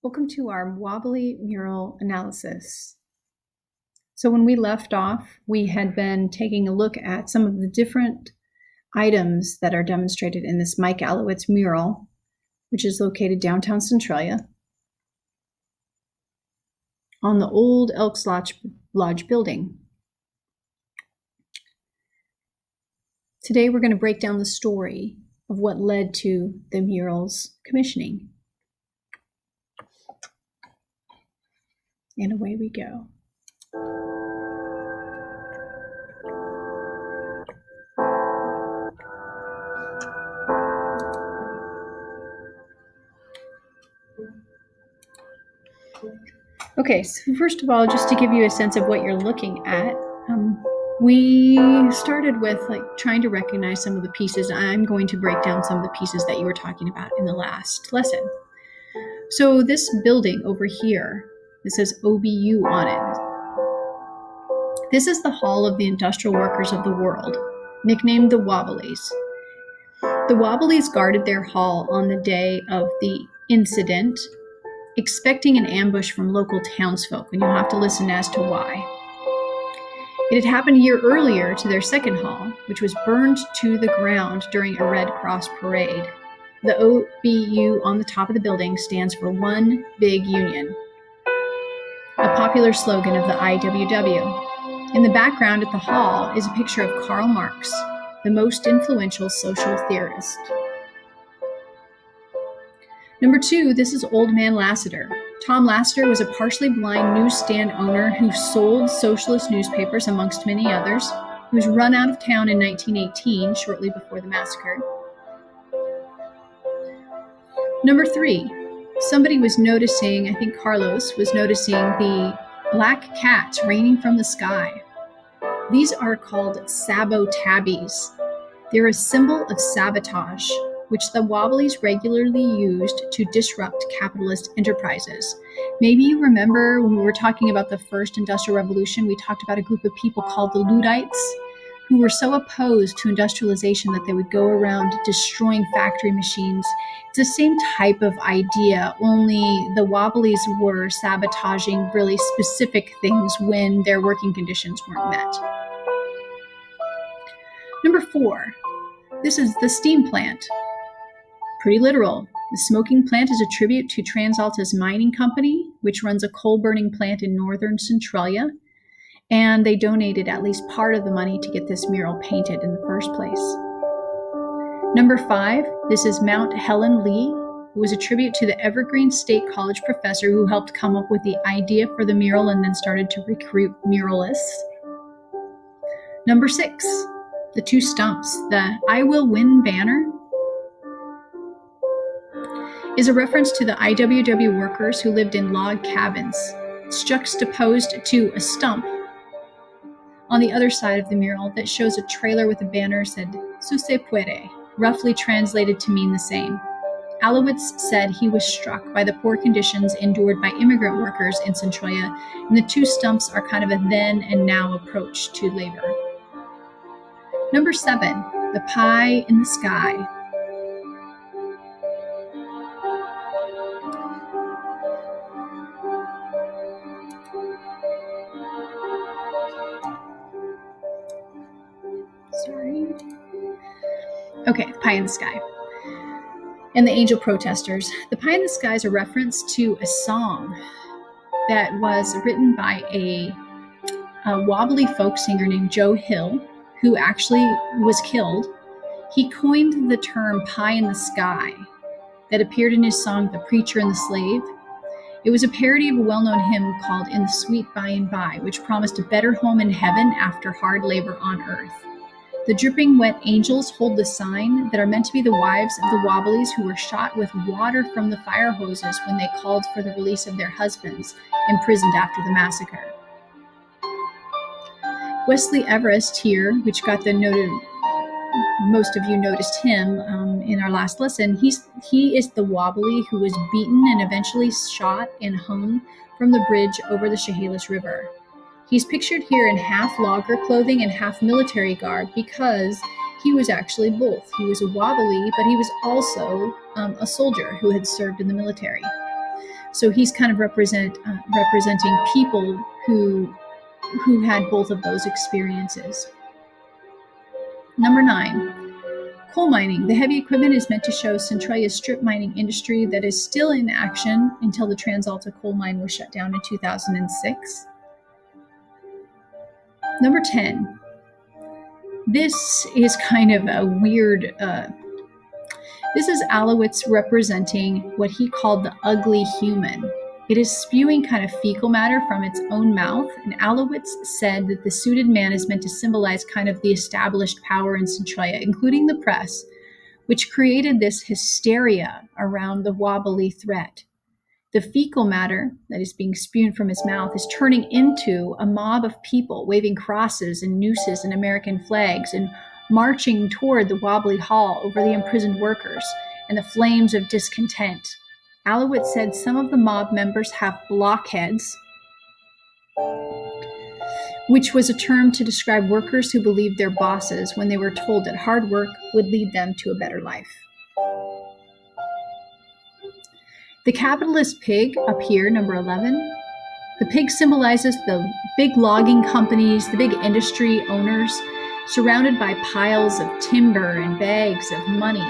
Welcome to our wobbly mural analysis. So when we left off, we had been taking a look at some of the different items that are demonstrated in this Mike Allowitz mural, which is located downtown Centralia on the old Elks Lodge building. Today we're going to break down the story of what led to the mural's commissioning. And away we go. Okay, so first of all, just to give you a sense of what you're looking at, we started with trying to recognize some of the pieces. I'm going to break down some of the pieces that you were talking about in the last lesson. So this building over here, it says OBU on it. This is the Hall of the Industrial Workers of the World, nicknamed the Wobblies. The Wobblies guarded their hall on the day of the incident, expecting an ambush from local townsfolk, and you'll have to listen as to why. It had happened a year earlier to their second hall, which was burned to the ground during a Red Cross parade. The OBU on the top of the building stands for One Big Union, a popular slogan of the IWW. In the background at the hall is a picture of Karl Marx, the most influential social theorist. Number 2, this is Old Man Lassiter. Tom Lassiter was a partially blind newsstand owner who sold socialist newspapers amongst many others. He was run out of town in 1918, shortly before the massacre. Number 3, somebody was noticing, I think Carlos was noticing the black cats raining from the sky. These are called sabotabbies. They're a symbol of sabotage, which the Wobblies regularly used to disrupt capitalist enterprises. Maybe you remember when we were talking about the first Industrial Revolution, we talked about a group of people called the Luddites, who were so opposed to industrialization that they would go around destroying factory machines. It's the same type of idea, only the Wobblies were sabotaging really specific things when their working conditions weren't met. Number 4, this is the steam plant. Pretty literal. The smoking plant is a tribute to TransAlta's mining company, which runs a coal-burning plant in northern Centralia, and they donated at least part of the money to get this mural painted in the first place. Number 5, this is Mount Helen Lee. It was a tribute to the Evergreen State College professor who helped come up with the idea for the mural and then started to recruit muralists. Number 6, the 2 stumps. The I Will Win banner is a reference to the IWW workers who lived in log cabins. It's juxtaposed to a stump on the other side of the mural that shows a trailer with a banner said, "Su se puede," roughly translated to mean the same. Allowitz said he was struck by the poor conditions endured by immigrant workers in Centralia, and the 2 stumps are kind of a then and now approach to labor. Number 7, the pie in the sky. Okay, Pie in the Sky. And the Angel Protesters. The Pie in the Sky is a reference to a song that was written by a wobbly folk singer named Joe Hill, who actually was killed. He coined the term pie in the sky that appeared in his song The Preacher and the Slave. It was a parody of a well-known hymn called In the Sweet By and By, which promised a better home in heaven after hard labor on earth. The dripping wet angels hold the sign that are meant to be the wives of the Wobblies who were shot with water from the fire hoses when they called for the release of their husbands imprisoned after the massacre. Wesley Everest here, which got the noted, most of you noticed him in our last lesson, he is the Wobbly who was beaten and eventually shot and hung from the bridge over the Chehalis River. He's pictured here in half logger clothing and half military garb because he was actually both. He was a Wobbly, but he was also a soldier who had served in the military. So he's kind of representing people who had both of those experiences. Number 9, coal mining. The heavy equipment is meant to show Centralia's strip mining industry that is still in action until the Trans-Alta coal mine was shut down in 2006. Number 10. This is kind of a weird, this is Alowitz representing what he called the ugly human. It is spewing kind of fecal matter from its own mouth, and Alowitz said that the suited man is meant to symbolize kind of the established power in Centralia, including the press, which created this hysteria around the wobbly threat. The fecal matter that is being spewed from his mouth is turning into a mob of people waving crosses and nooses and American flags and marching toward the wobbly hall over the imprisoned workers and the flames of discontent. Alowitz said some of the mob members have blockheads, which was a term to describe workers who believed their bosses when they were told that hard work would lead them to a better life. The capitalist pig up here, number 11. The pig symbolizes the big logging companies, the big industry owners, surrounded by piles of timber and bags of money.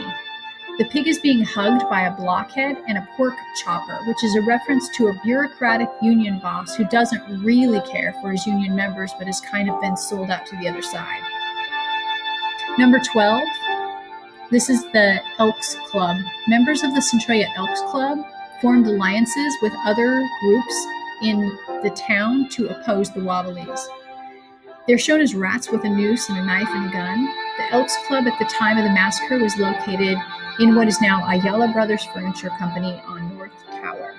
The pig is being hugged by a blockhead and a pork chopper, which is a reference to a bureaucratic union boss who doesn't really care for his union members, but has kind of been sold out to the other side. Number 12. This is the Elks Club. Members of the Centralia Elks Club formed alliances with other groups in the town to oppose the Wobblies. They're shown as rats with a noose and a knife and a gun. The Elks Club at the time of the massacre was located in what is now Ayala Brothers Furniture Company on North Tower.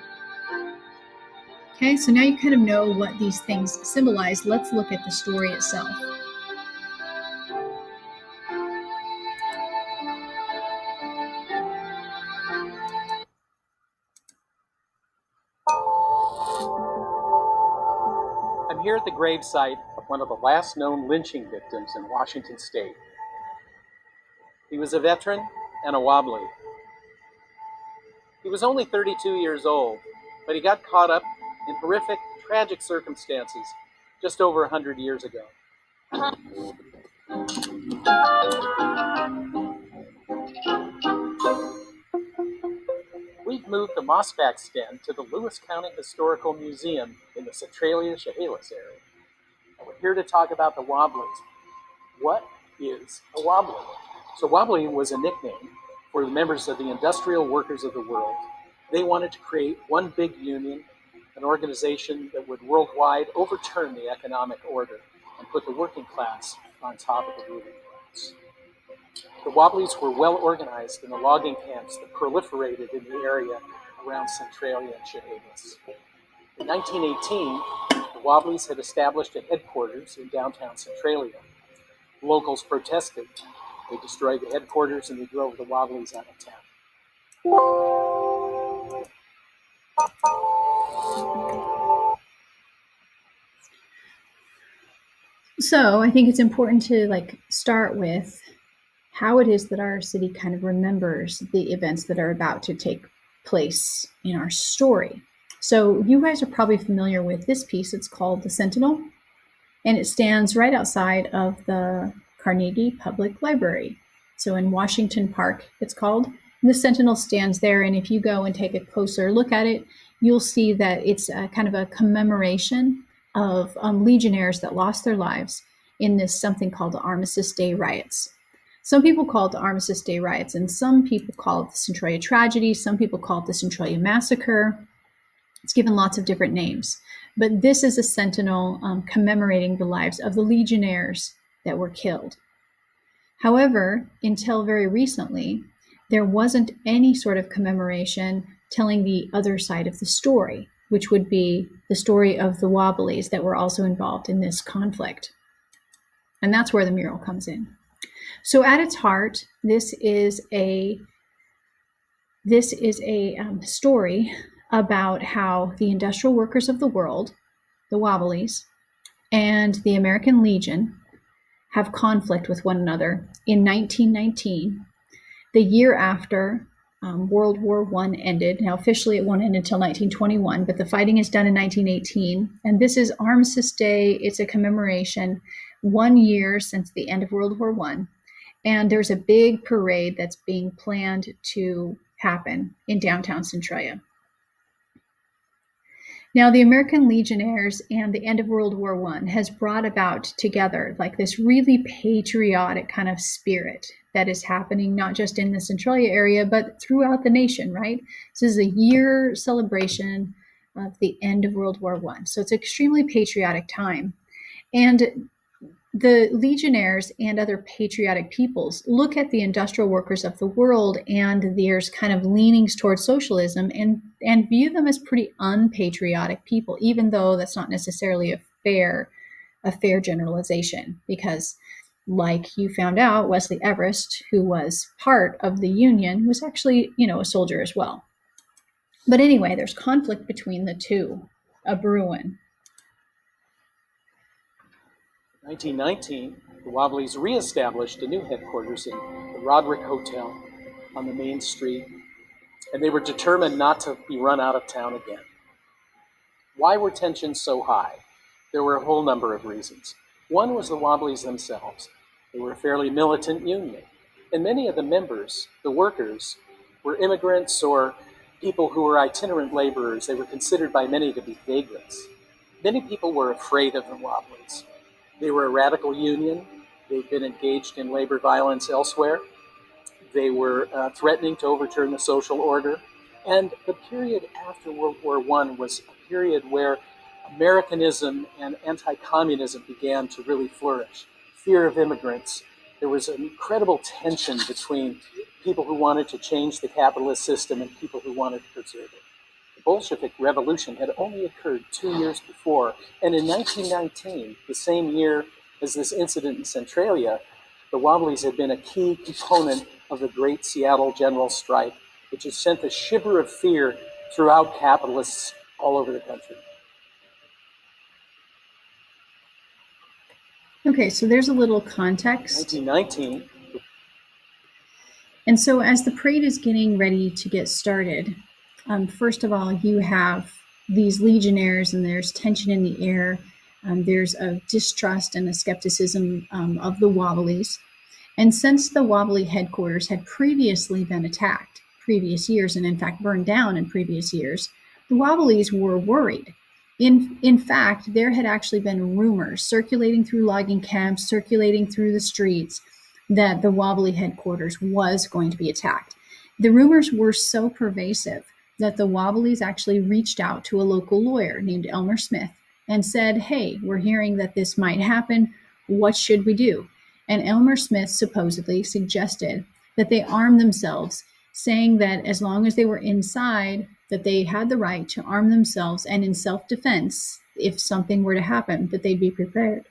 Okay, so now you kind of know what these things symbolize. Let's look at the story itself. I'm here at the gravesite of one of the last known lynching victims in Washington State. He was a veteran and a wobbly. He was only 32 years old, but he got caught up in horrific, tragic circumstances just over 100 years ago. We've moved the mossback's den to the Lewis County Historical Museum in the Centralia Chehalis area. And we're here to talk about the Wobblies. What is a wobbly? So wobbly was a nickname for the members of the industrial workers of the world. They wanted to create one big union, an organization that would worldwide overturn the economic order and put the working class on top of the ruling class. The Wobblies were well organized in the logging camps that proliferated in the area around Centralia and Chehalis. In 1918, the Wobblies had established a headquarters in downtown Centralia. Locals protested. They destroyed the headquarters and they drove the Wobblies out of town. So I think it's important to start with how it is that our city kind of remembers the events that are about to take place in our story. So you guys are probably familiar with this piece. It's called The Sentinel, and it stands right outside of the Carnegie Public Library. So in Washington Park, it's called. And the Sentinel stands there, and if you go and take a closer look at it, you'll see that it's kind of a commemoration of legionnaires that lost their lives in this something called the Armistice Day riots. Some people call it the Armistice Day riots, and some people call it the Centralia tragedy. Some people call it the Centralia Massacre. It's given lots of different names. But this is a sentinel commemorating the lives of the legionnaires that were killed. However, until very recently, there wasn't any sort of commemoration telling the other side of the story, which would be the story of the Wobblies that were also involved in this conflict. And that's where the mural comes in. So at its heart, this is a story about how the industrial workers of the world, the Wobblies, and the American Legion have conflict with one another in 1919, the year after World War I ended. Now, officially, it won't end until 1921, but the fighting is done in 1918. And this is Armistice Day. It's a commemoration 1 year since the end of World War I. And there's a big parade that's being planned to happen in downtown Centralia. Now, the American Legionnaires and the end of World War I has brought about together like this really patriotic kind of spirit that is happening not just in the Centralia area, but throughout the nation, right? This is a year celebration of the end of World War I. So it's an extremely patriotic time. And the Legionnaires and other patriotic peoples look at the industrial workers of the world and there's kind of leanings towards socialism and view them as pretty unpatriotic people, even though that's not necessarily a fair generalization, because like you found out, Wesley Everest, who was part of the Union, was actually, a soldier as well. But anyway, there's conflict between the two, a brewing. 1919, the Wobblies reestablished a new headquarters in the Roderick Hotel on the main street, and they were determined not to be run out of town again. Why were tensions so high? There were a whole number of reasons. One was the Wobblies themselves. They were a fairly militant union, and many of the members, the workers, were immigrants or people who were itinerant laborers. They were considered by many to be vagrants. Many people were afraid of the Wobblies. They were a radical union. They'd been engaged in labor violence elsewhere. They were threatening to overturn the social order. And the period after World War I was a period where Americanism and anti-communism began to really flourish. Fear of immigrants. There was an incredible tension between people who wanted to change the capitalist system and people who wanted to preserve it. The Bolshevik Revolution had only occurred 2 years before, and in 1919, the same year as this incident in Centralia, the Wobblies had been a key component of the Great Seattle General Strike, which has sent a shiver of fear throughout capitalists all over the country. Okay, so there's a little context. 1919. And so as the parade is getting ready to get started, first of all, you have these legionnaires and there's tension in the air. There's a distrust and a skepticism of the Wobblies. And since the Wobbly headquarters had previously been attacked previous years and in fact burned down in previous years, the Wobblies were worried. In fact, there had actually been rumors circulating through logging camps, circulating through the streets, that the Wobbly headquarters was going to be attacked. The rumors were so pervasive that the Wobblies actually reached out to a local lawyer named Elmer Smith and said, hey, we're hearing that this might happen. What should we do? And Elmer Smith supposedly suggested that they arm themselves, saying that as long as they were inside, that they had the right to arm themselves and in self-defense, if something were to happen, that they'd be prepared.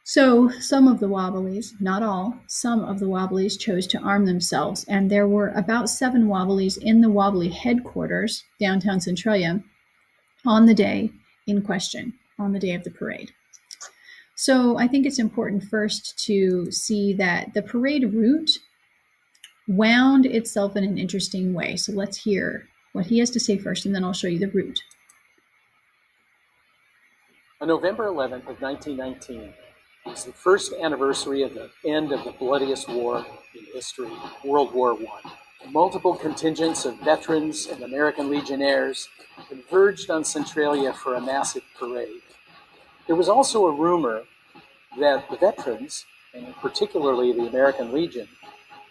So some of the Wobblies, not all, some of the Wobblies chose to arm themselves, and there were about 7 Wobblies in the Wobbly headquarters, downtown Centralia, on the day in question, on the day of the parade. So I think it's important first to see that the parade route wound itself in an interesting way. So let's hear what he has to say first, and then I'll show you the route. On November 11th of 1919, it was the first anniversary of the end of the bloodiest war in history, World War I. Multiple contingents of veterans and American Legionnaires converged on Centralia for a massive parade. There was also a rumor that the veterans, and particularly the American Legion,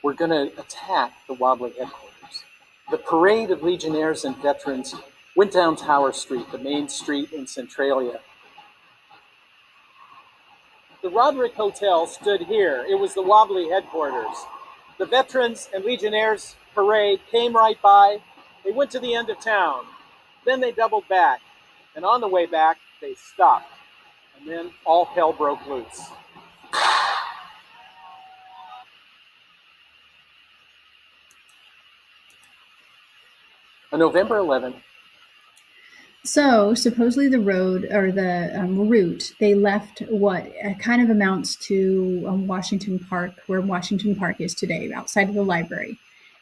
were going to attack the Wobbly headquarters. The parade of Legionnaires and veterans went down Tower Street, the main street in Centralia. The Roderick Hotel stood here. It was the Wobbly headquarters. The Veterans and Legionnaires parade came right by. They went to the end of town. Then they doubled back. And on the way back, they stopped. And then all hell broke loose. On November 11th, So supposedly the road or the route, they left what kind of amounts to Washington Park, where Washington Park is today, outside of the library.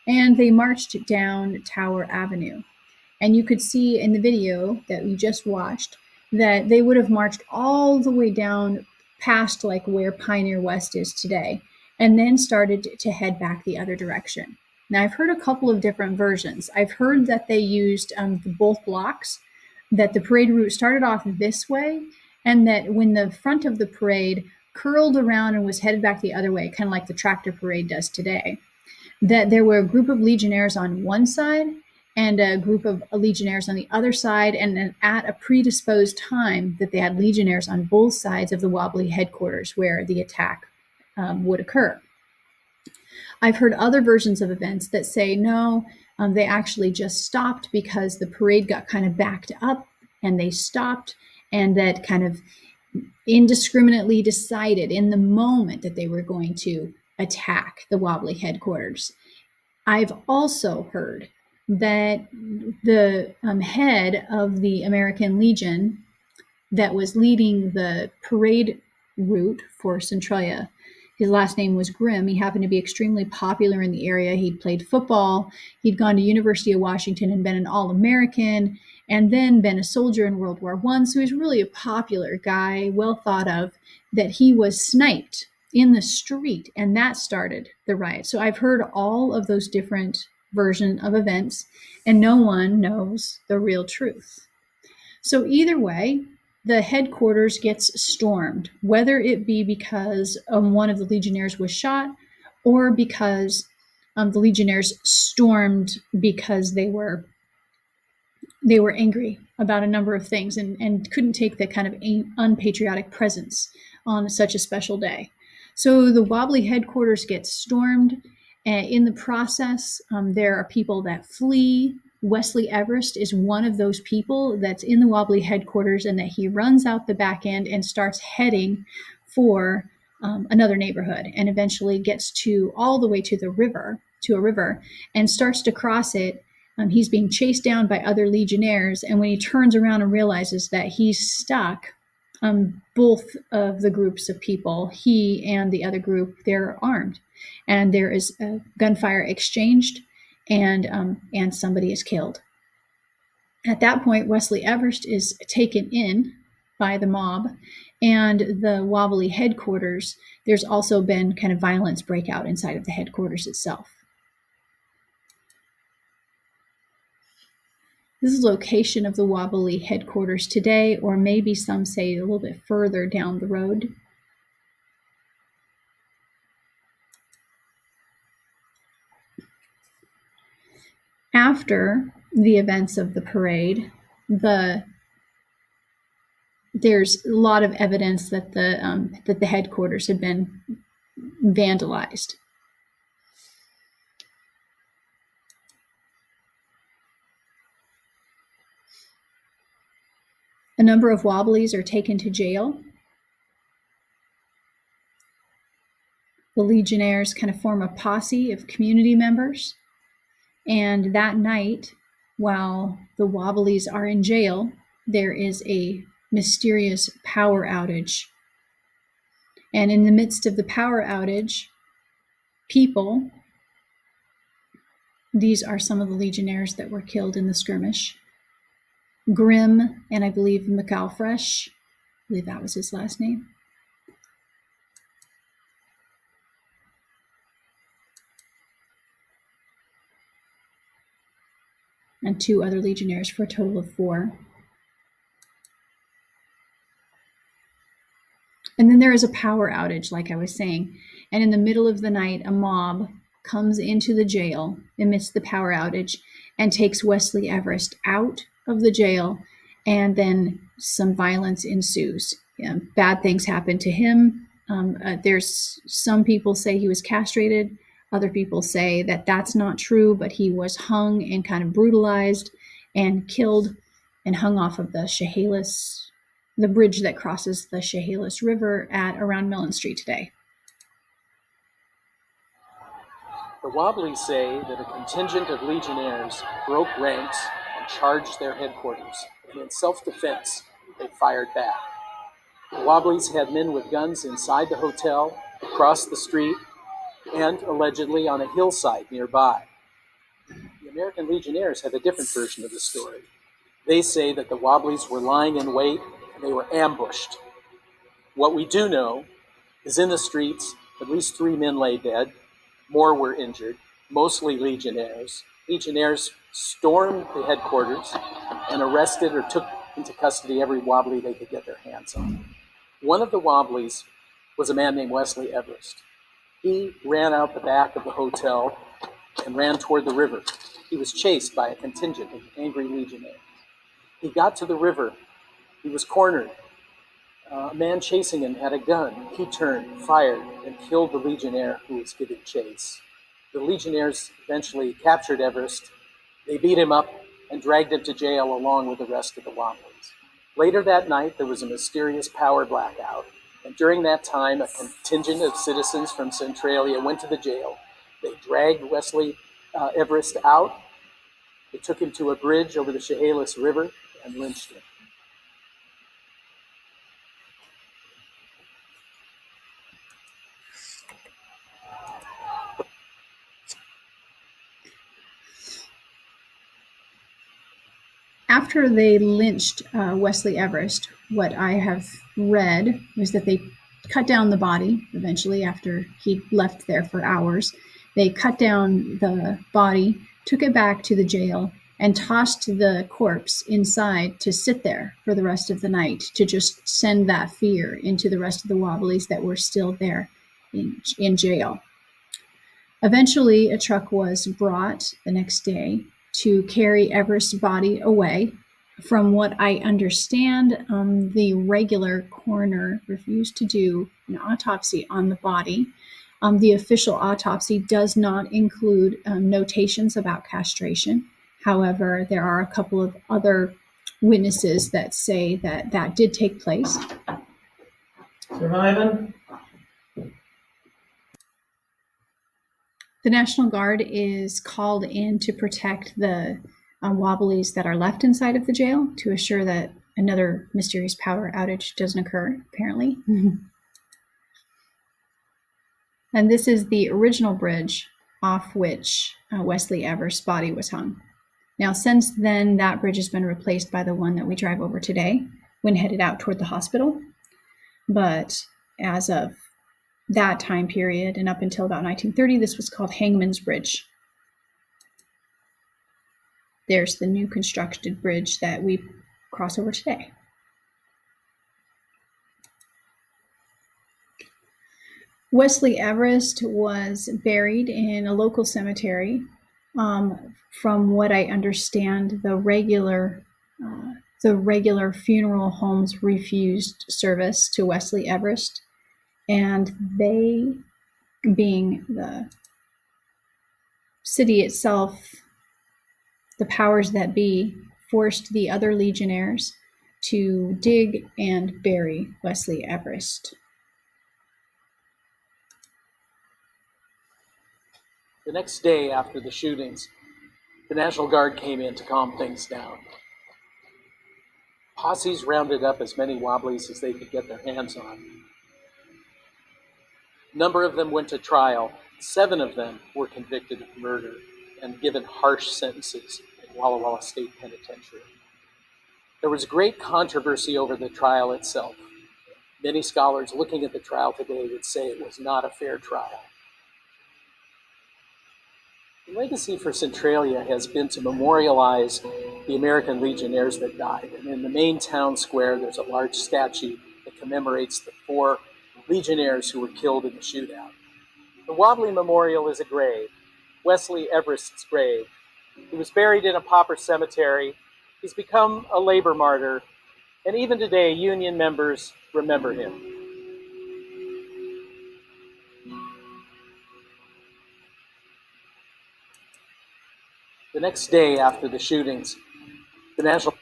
and they marched down Tower Avenue. And you could see in the video that we just watched that they would have marched all the way down past like where Pioneer West is today, and then started to head back the other direction. Now, I've heard a couple of different versions. I've heard that they used both blocks, that the parade route started off this way, and that when the front of the parade curled around and was headed back the other way, kind of like the tractor parade does today, that there were a group of legionnaires on one side and a group of legionnaires on the other side, and at a predisposed time that they had legionnaires on both sides of the wobbly headquarters where the attack would occur. I've heard other versions of events that say no, they actually just stopped because the parade got kind of backed up and they stopped, and that kind of indiscriminately decided in the moment that they were going to attack the wobbly headquarters. I've also heard that the head of the American Legion that was leading the parade route for Centralia, his last name was Grimm. He happened to be extremely popular in the area. He'd played football. He'd gone to University of Washington and been an All-American, and then been a soldier in World War I. So he's really a popular guy, well thought of, that he was sniped in the street, and that started the riot. So I've heard all of those different versions of events, and no one knows the real truth. So either way, the headquarters gets stormed, whether it be because one of the legionnaires was shot, or because the legionnaires stormed because they were angry about a number of things and couldn't take the kind of unpatriotic presence on such a special day. So the wobbly headquarters gets stormed. In the process, there are people that flee. Wesley Everest is one of those people that's in the wobbly headquarters, and that he runs out the back end and starts heading for another neighborhood, and eventually gets to all the way to a river, and starts to cross it. He's being chased down by other legionnaires, and when he turns around and realizes that he's stuck, both of the groups of people, he and the other group, they're armed, and there is a gunfire exchanged, and somebody is killed. At that point, Wesley Everest is taken in by the mob, and the wobbly headquarters, there's also been kind of violence breakout inside of the headquarters itself. This is the location of the wobbly headquarters today, or maybe some say a little bit further down the road. After the events of the parade, there's a lot of evidence that the headquarters had been vandalized. A number of wobblies are taken to jail. The legionnaires kind of form a posse of community members. And that night, while the wobblies are in jail, there is a mysterious power outage. And in the midst of the power outage, people, these are some of the legionnaires that were killed in the skirmish. Grimm, and I believe McAlfresh, I believe that was his last name. And 2 other legionnaires for a total of 4. And then there is a power outage, like I was saying. And in the middle of the night, a mob comes into the jail amidst the power outage and takes Wesley Everest out of the jail, and then some violence ensues. Bad things happen to him. There's some people say he was castrated. Other people say that that's not true, but he was hung and kind of brutalized and killed and hung off of the Chehalis, the bridge that crosses the Chehalis River at around Millen Street today. The Wobblies say that a contingent of legionnaires broke ranks and charged their headquarters, and in self-defense, they fired back. The Wobblies had men with guns inside the hotel, across the street, and allegedly on a hillside nearby. American Legionnaires have a different version of the story. They say that the Wobblies were lying in wait and they were ambushed. What we do know is in the streets, at least 3 men lay dead, more were injured, mostly Legionnaires. Legionnaires stormed the headquarters and arrested or took into custody every Wobbly they could get their hands on. One of the Wobblies was a man named Wesley Everest. He ran out the back of the hotel and ran toward the river. He was chased by a contingent of angry Legionnaires. He got to the river. He was cornered. A man chasing him had a gun. He turned, fired, and killed the Legionnaire who was giving chase. The Legionnaires eventually captured Everest. They beat him up and dragged him to jail along with the rest of the Wobblies. Later that night, there was a mysterious power blackout. And during that time, a contingent of citizens from Centralia went to the jail. They dragged Wesley Everest out. They took him to a bridge over the Chehalis River and lynched him. After they lynched Wesley Everest, what I have read was that they cut down the body eventually after he left there for hours. They cut down the body, took it back to the jail, and tossed the corpse inside to sit there for the rest of the night to just send that fear into the rest of the Wobblies that were still there in jail. Eventually, a truck was brought the next day to carry Everest's body away. From what I understand, the regular coroner refused to do an autopsy on the body. The official autopsy does not include notations about castration. However, there are a couple of other witnesses that say that that did take place. Surviving? The National Guard is called in to protect the Wobblies that are left inside of the jail to assure that another mysterious power outage doesn't occur, apparently. And this is the original bridge off which Wesley Everest's body was hung. Now, since then, that bridge has been replaced by the one that we drive over today when headed out toward the hospital. But as of that time period and up until about 1930, this was called Hangman's Bridge. There's the new constructed bridge that we cross over today. Wesley Everest was buried in a local cemetery. From what I understand, the regular funeral homes refused service to Wesley Everest, and they, being the city itself, the powers that be, forced the other Legionnaires to dig and bury Wesley Everest. The next day after the shootings, the National Guard came in to calm things down. Posses rounded up as many Wobblies as they could get their hands on. A number of them went to trial. 7 of them were convicted of murder and given harsh sentences in Walla Walla State Penitentiary. There was great controversy over the trial itself. Many scholars looking at the trial today would say it was not a fair trial. The legacy for Centralia has been to memorialize the American Legionnaires that died. And in the main town square, there's a large statue that commemorates the 4 Legionnaires who were killed in the shootout. The Wobbly Memorial is a grave, Wesley Everest's grave. He was buried in a pauper cemetery. He's become a labor martyr, and even today, Union members remember him. The next day after the shootings, the National...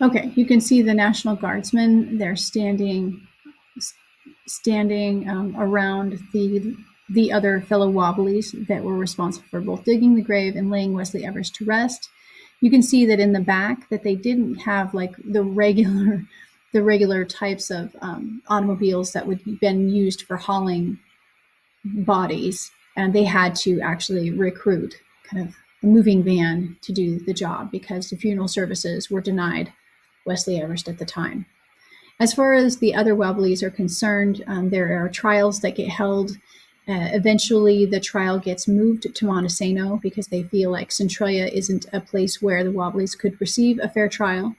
Okay, you can see the National Guardsmen. They're standing around the other fellow Wobblies that were responsible for both digging the grave and laying Wesley Everest to rest. You can see that in the back that they didn't have like the regular types of automobiles that would have been used for hauling bodies. and they had to actually recruit kind of a moving van to do the job because the funeral services were denied Wesley Everest at the time. As far as the other Wobblies are concerned, there are trials that get held. Eventually, the trial gets moved to Montesano because they feel like Centralia isn't a place where the Wobblies could receive a fair trial.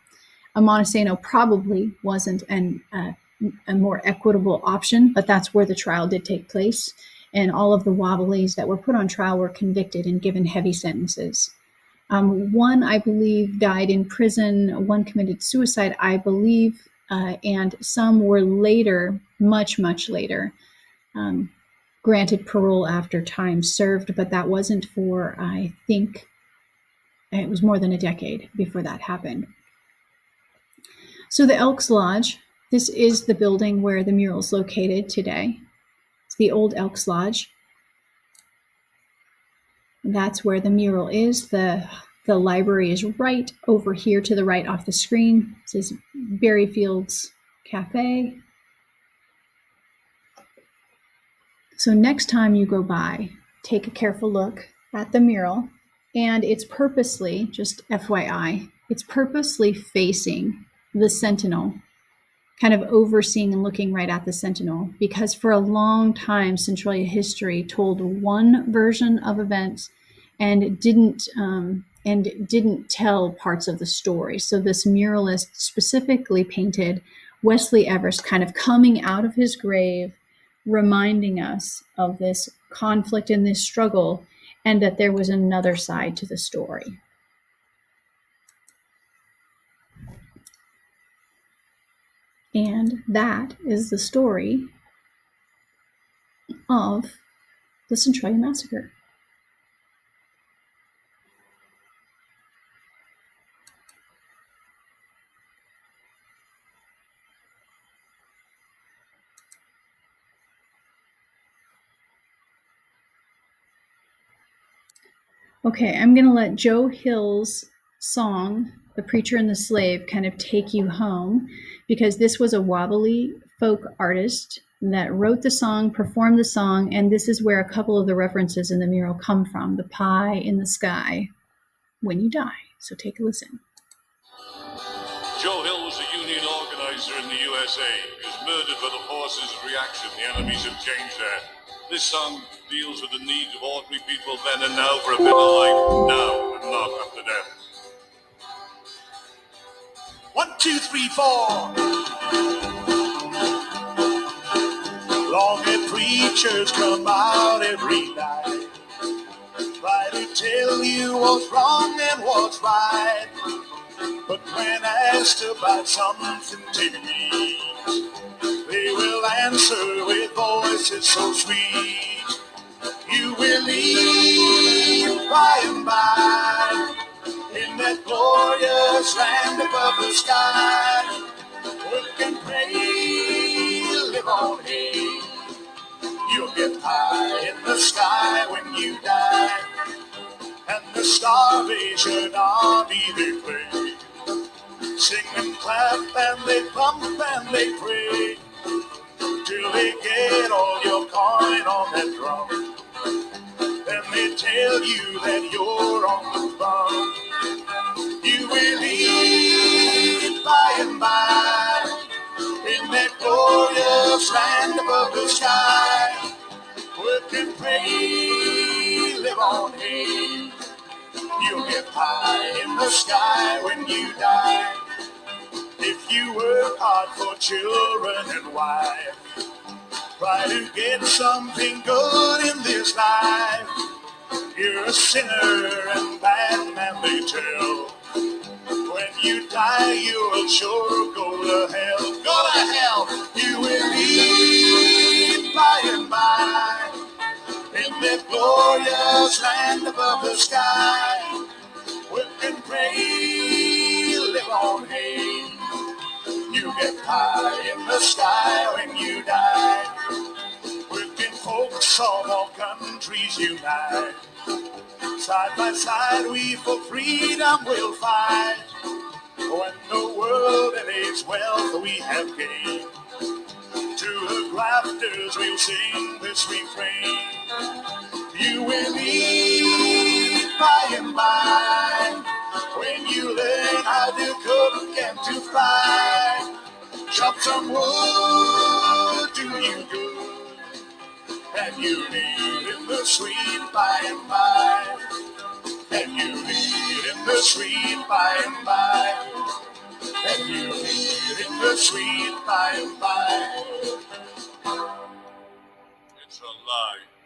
Montesano probably wasn't a more equitable option, but that's where the trial did take place. And all of the Wobblies that were put on trial were convicted and given heavy sentences. One, I believe, died in prison. One committed suicide, I believe, and some were later, much, much later, granted parole after time served, but that wasn't for, I think, it was more than a decade before that happened. So the Elks Lodge, this is the building where the mural is located today. It's the old Elks Lodge. That's where the mural is. The library is right over here to the right off the screen. It says Berryfields Cafe. So next time you go by, take a careful look at the mural, and it's purposely, just FYI, it's purposely facing the Sentinel, kind of overseeing and looking right at the Sentinel, because for a long time, Centralia history told one version of events and didn't tell parts of the story. So this muralist specifically painted Wesley Everest kind of coming out of his grave, reminding us of this conflict and this struggle, and that there was another side to the story. And that is the story of the Centralia Massacre. Okay, I'm going to let Joe Hill's song, The Preacher and the Slave, kind of take you home, because this was a wobbly folk artist that wrote the song, performed the song, and this is where a couple of the references in the mural come from. The pie in the sky when you die. So take a listen. Joe Hill was a union organizer in the USA. He was murdered by the forces of reaction. The enemies have changed there. This song deals with the needs of ordinary people then and now for a better life now and not after death. 1, 2, 3, 4. Long-haired preachers come out every night, try to tell you what's wrong and what's right. But when asked about something to eat, they will answer with voices so sweet. You will eat by and by in that glorious land above the sky. Work and pray, live on hay. You'll get pie in the sky when you die. And the starvation army they play, sing and clap and they thump and they pray, till they get all your coin on that drum. Then they tell you that you're on the run. You will eat by and by in that glorious land above the sky. Work and pray, live on hay. You'll get pie in the sky when you die. If you work hard for children and wife, try to get something good in this life. You're a sinner and bad man they tell. When you die you'll sure go to hell. Go to hell. You will eat by and by in that glorious land above the sky. Work and pray, live on hay. You get pie in the sky when you die. Working folks of all countries unite. Side by side we for freedom will fight. When the world and its wealth we have gained, to the grafters we'll sing this refrain. You will need by and by when you learn how to cook and to fly. Chop some wood, do you good, and you live in the sweet by and by. And you live in the sweet by and by. And you live in the sweet by and by. It's a lie.